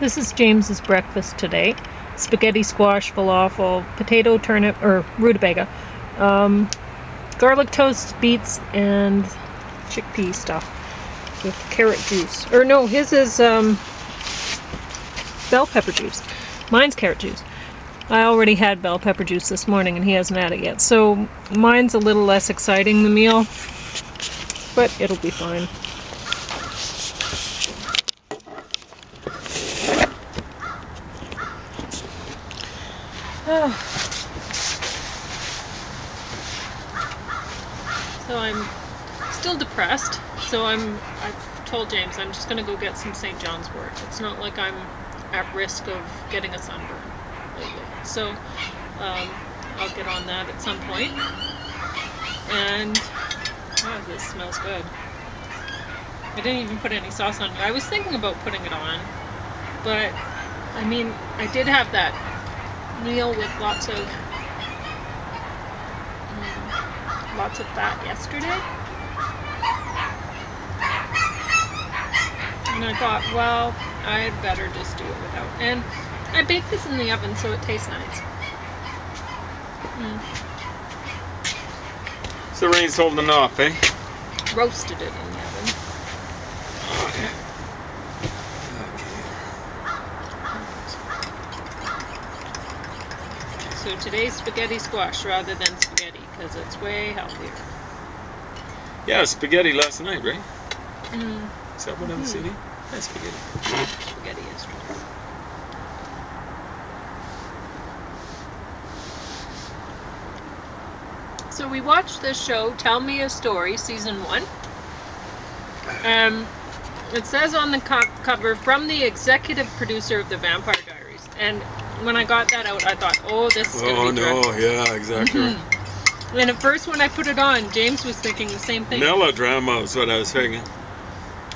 This is James's breakfast today. Spaghetti, squash, falafel, potato, turnip, or rutabaga, garlic toast, beets, and chickpea stuff with carrot juice. Or no, his is bell pepper juice. Mine's carrot juice. I already had bell pepper juice this morning and he hasn't had it yet. So mine's a little less exciting, the meal, but it'll be fine. So I'm still depressed, so I've told James I'm just going to go get some St. John's wort. It's not like I'm at risk of getting a sunburn lately. So I'll get on that at some point. And oh, this smells good. I didn't even put any sauce on it. I was thinking about putting it on, but I mean, I did have that meal with lots of fat yesterday, and I thought, well, I'd better just do it without. And I baked this in the oven, so it tastes nice. So rain's holding off, eh? Roasted it in the oven. Okay. So today's spaghetti squash rather than spaghetti, because it's way healthier. Yeah, spaghetti last night, right? Is that what I'm seeing? Yeah, spaghetti. Spaghetti yesterday. So we watched this show, Tell Me a Story, Season 1. It says on the cover, from the executive producer of The Vampire Diaries. And when I got that out, I thought, oh, this is going to be dreadful. Yeah, exactly right. And at first when I put it on, James was thinking the same thing. Melodrama is what I was thinking.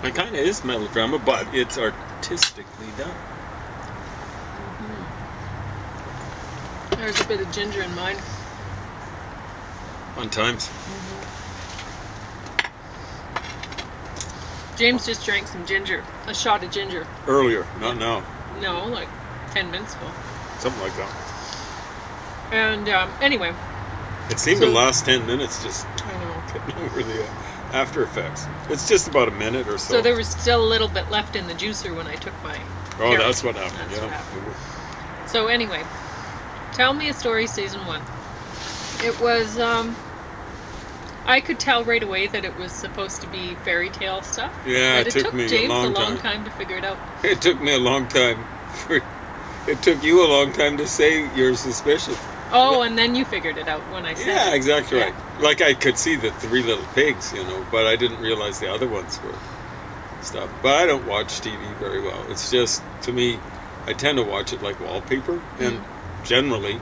It kind of is melodrama, but it's artistically done. There's a bit of ginger in mine. Fun times. James just drank some ginger, a shot of ginger. Earlier, not now. No, like 10 minutes ago. Something like that. And anyway. It seemed to last 10 minutes just I know. getting over the after effects. It's just about a minute or so. So there was still a little bit left in the juicer when I took my carrot. That's what happened, That's yeah. what happened. So anyway, Tell Me a Story Season 1. It was, I could tell right away that it was supposed to be fairy tale stuff. Yeah, but it took me James a long time to figure it out. It took me a long time. It took you a long time to say you're suspicious. Oh, and then you figured it out when I said it. Yeah, exactly right. Like I could see the 3 little pigs, but I didn't realize the other ones were stuff. But I don't watch TV very well. It's just, to me, I tend to watch it like wallpaper, and generally,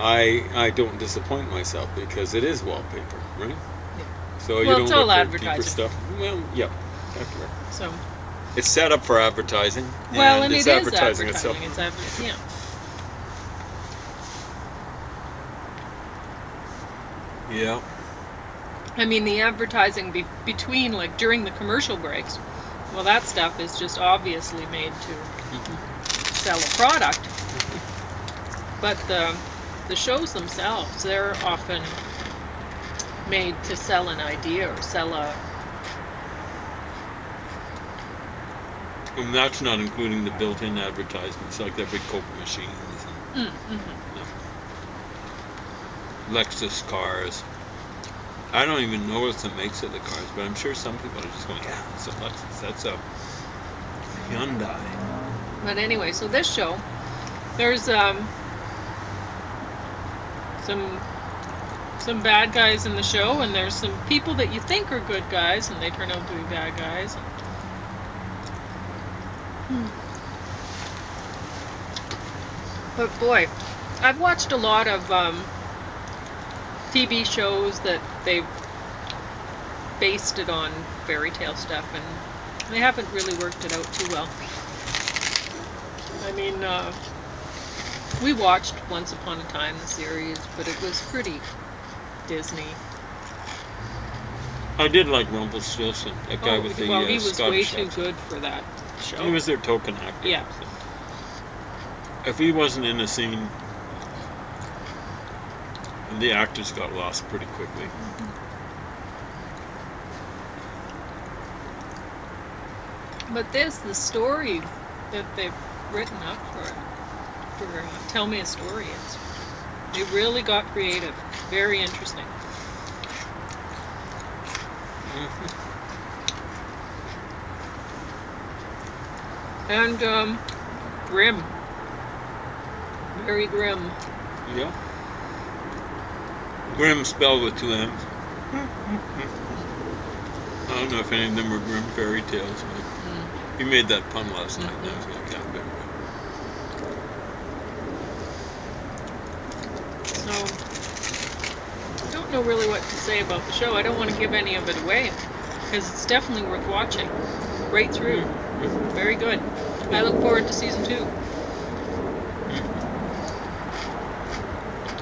I don't disappoint myself because it is wallpaper, right? Yeah. So you don't look for deeper stuff. Well, yeah, that's right. So it's set up for advertising. Well, and it's it is advertising itself. It's yeah. Yeah. I mean, the advertising between, like, during the commercial breaks, well, that stuff is just obviously made to sell a product. But the shows themselves, they're often made to sell an idea or sell a... And that's not including the built-in advertisements, like the big Coke machines and Lexus cars. I don't even know what's the makes of the cars, but I'm sure some people are just going, yeah, that's a Lexus, that's a Hyundai. But anyway, so this show, there's some bad guys in the show, and there's some people that you think are good guys, and they turn out to be bad guys. But boy, I've watched a lot of TV shows that they've based it on fairy tale stuff, and they haven't really worked it out too well. I mean, we watched Once Upon a Time, the series, but it was pretty Disney. I did like Rumpelstiltskin, that guy with the well, he was Scottish way too accent. good for that show. He was their token actor. Yeah. So. If he wasn't in the scene, the actors got lost pretty quickly. But the story that they've written up for Tell Me a Story, it really got creative. Very interesting. And grim. Very grim. Yeah. Grim spelled with 2 M's. I don't know if any of them were Grimm fairy tales, but he made that pun last night, and I was going to count it. So, I don't know really what to say about the show. I don't want to give any of it away, because it's definitely worth watching. Right through. Very good. I look forward to season 2.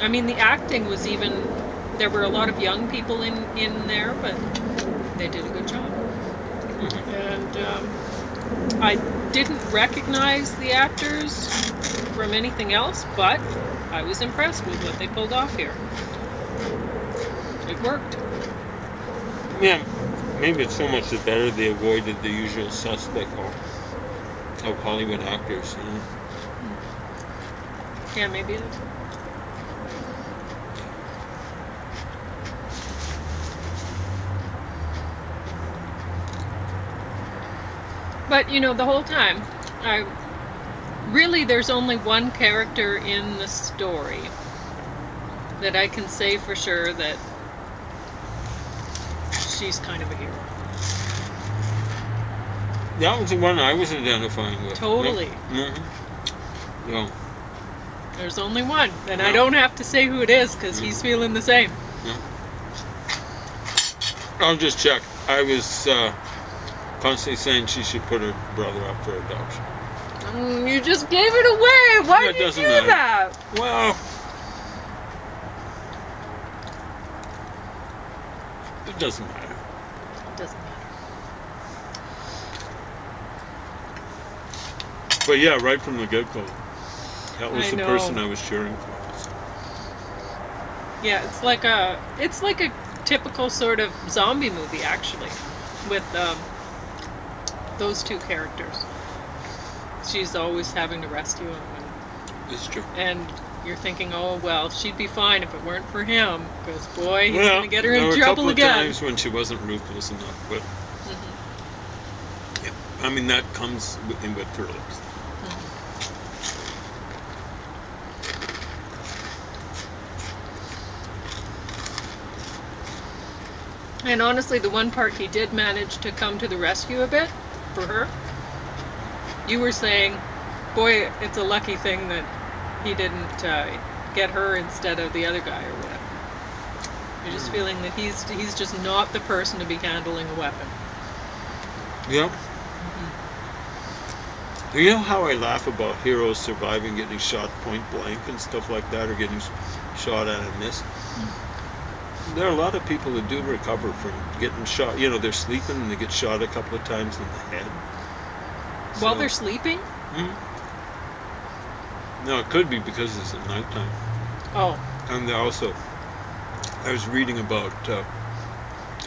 I mean, the acting was even... There were a lot of young people in there, but they did a good job. And I didn't recognize the actors from anything else, but I was impressed with what they pulled off here. It worked. Yeah, maybe it's so much the better they avoided the usual suspect of Hollywood actors. You know? Yeah, maybe it is. But, you know, the whole time, there's only one character in the story that I can say for sure that she's kind of a hero. That was the one I was identifying with. Totally. No. There's only one, and I don't have to say who it is, because he's feeling the same. I'll just check. I was constantly saying she should put her brother up for adoption. You just gave it away. Why did you do that? Well, it doesn't matter. It doesn't matter. But yeah, right from the get-go, that was the person I was cheering for. Yeah, it's like a typical sort of zombie movie, actually, with those two characters. She's always having to rescue him. It's true. And you're thinking, oh, well, she'd be fine if it weren't for him, because, boy, he's going to get her in trouble again. There were a couple of times when she wasn't ruthless enough, but yeah, I mean, that comes with thrillers. And honestly, the one part he did manage to come to the rescue a bit, for her, you were saying, boy, it's a lucky thing that he didn't get her instead of the other guy or whatever. You're just feeling that he's just not the person to be handling a weapon. Yeah. You know how I laugh about heroes surviving getting shot point blank and stuff like that, or getting shot at and miss? There are a lot of people who do recover from getting shot. You know, they're sleeping and they get shot a couple of times in the head. While they're sleeping? No, it could be because it's at nighttime. Oh. And also, I was reading about a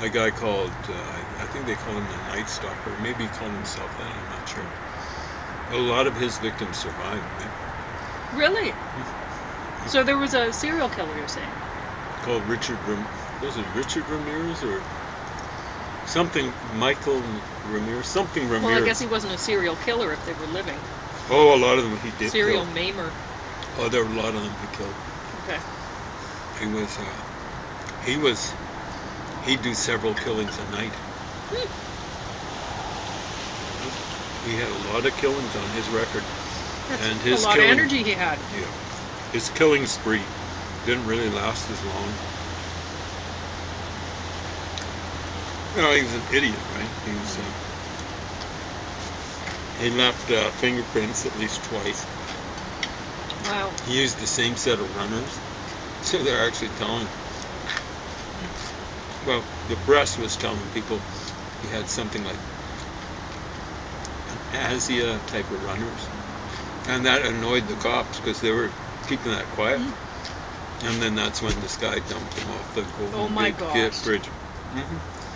guy called, I think they call him the Night Stalker. Maybe he called himself that, I'm not sure. A lot of his victims survived. Right? Really? So there was a serial killer, you're saying? Called Richard Ramirez or something, Michael Ramirez, something Ramirez. Well, I guess he wasn't a serial killer if they were living. Oh, a lot of them he did Serial kill. maimer. Oh, there were a lot of them he killed. Okay. He'd do several killings a night. He had a lot of killings on his record. That's a lot of energy he had. Yeah. His killing spree didn't really last as long. Well, he was an idiot, right? He left fingerprints at least twice. Wow. He used the same set of runners. So they're actually telling, well, the press was telling people he had something like ASIA type of runners. And that annoyed the cops because they were keeping that quiet. And then that's when this guy dumped him off the Golden Gate Bridge.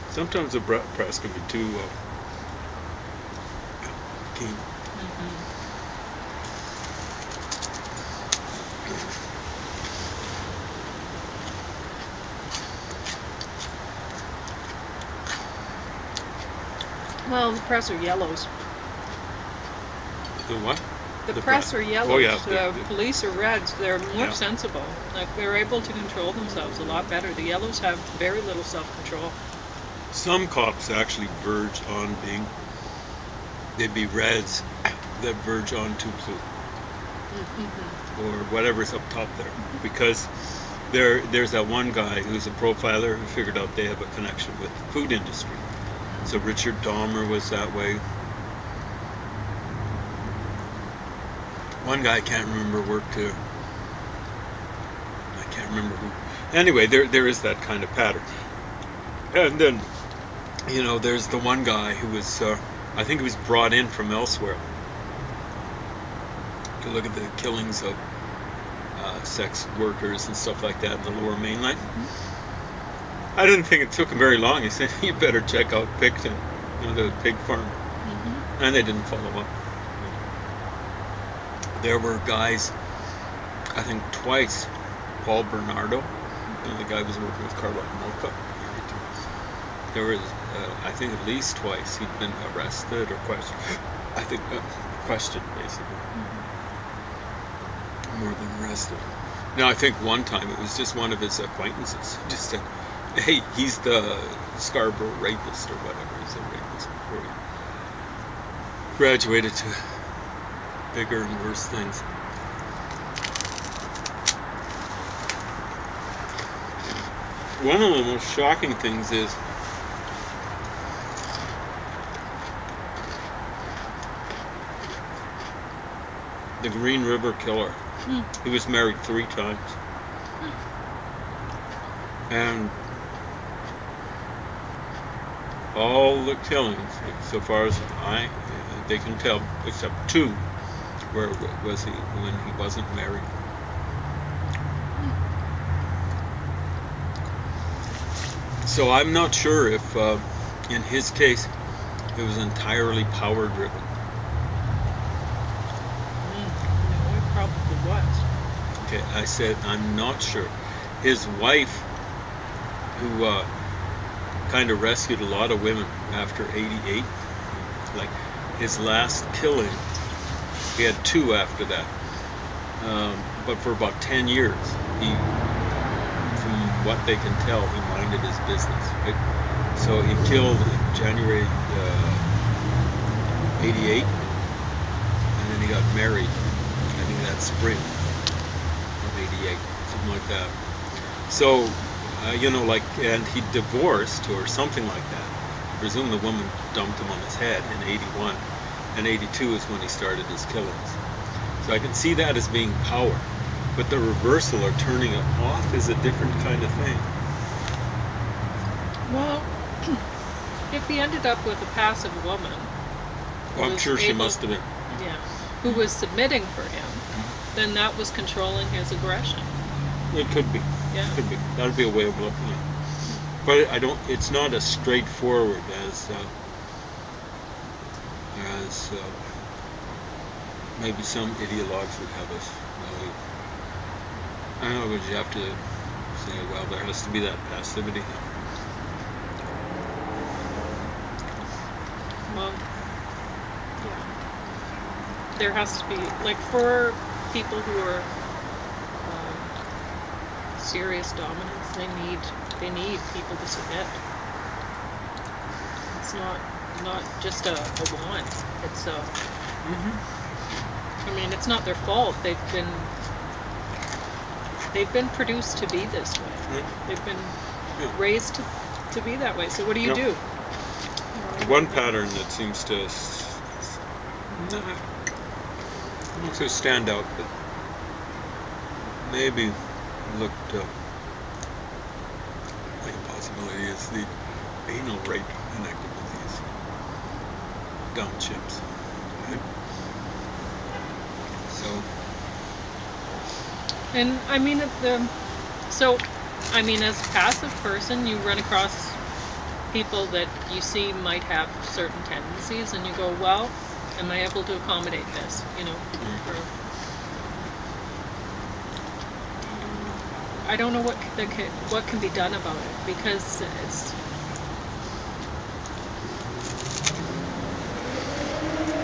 Sometimes the press can be too keen. Well, the press are yellows. The what? The press are yellows. Oh, yeah. The police are reds. They're more sensible. Like, they're able to control themselves a lot better. The yellows have very little self-control. Some cops actually verge on being, they'd be reds that verge on to blue. Or whatever's up top there. Because there's that one guy who's a profiler who figured out they have a connection with the food industry. So Richard Dahmer was that way. One guy I can't remember worked I can't remember who. Anyway, there is that kind of pattern. And then, you know, there's the one guy who was, I think he was brought in from elsewhere to look at the killings of sex workers and stuff like that in the Lower Mainland. I didn't think it took him very long. He said, you better check out Picton, you know, the pig farm. And they didn't follow up. There were guys, I think twice, Paul Bernardo, you know, the guy who was working with Carlotta Mocha. There was, I think at least twice, he'd been arrested or questioned. I think, questioned, basically. More than arrested. Now, I think one time it was just one of his acquaintances. Just said, hey, he's the Scarborough rapist or whatever. He's a rapist before he graduated to bigger and worse things. One of the most shocking things is the Green River Killer. He was married 3 times. And all the killings, so far as they can tell, except 2, where was he when he wasn't married. So I'm not sure if, in his case, it was entirely power driven. No, it probably was. Okay, I said I'm not sure. His wife, who kind of rescued a lot of women after '88, like his last killing, he had 2 after that. But for about 10 years, he, from what they can tell, he minded his business, right? So he killed in January 88, and then he got married, I think that spring of '88, something like that. So, you know, like, and he divorced or something like that. I presume the woman dumped him on his head in '81, and '82 is when he started his killings. So I can see that as being power, but the reversal or turning it off is a different kind of thing. Well, if he ended up with a passive woman, Well, I'm sure she must have been. Yeah, who was submitting for him, then that was controlling his aggression. It could be. Yeah. Could be. That would be a way of looking at it. But I don't. It's not as straightforward as maybe some ideologues would have us. I don't know. Would you have to say, well, there has to be that passivity? Well, yeah. There has to be, like, for people who are serious dominance, they need people to submit. It's not just a want. It's a. I mean, it's not their fault. They've been produced to be this way. They've been raised to be that way. So what do you do? One pattern that seems to not to stand out, but maybe looked like a possibility is the anal rape connected with these dumb chimps. So. And I mean, as a passive person, you run across people that you see might have certain tendencies, and you go, well, am I able to accommodate this? Or, I don't know what can be done about it, because it's.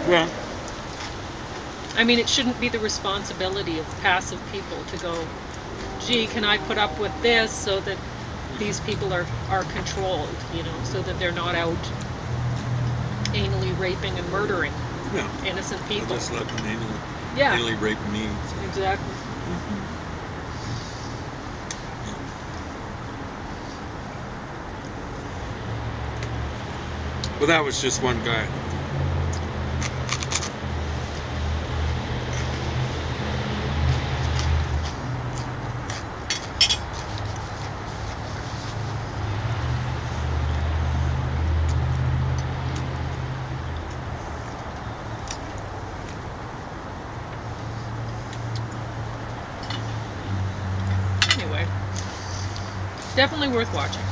Well, I mean, it shouldn't be the responsibility of passive people to go, gee, can I put up with this so that these people are controlled, so that they're not out anally raping and murdering innocent people. I'll just let them Yeah. anally rape me. So. Exactly. Well, that was just one guy. Anyway, definitely worth watching.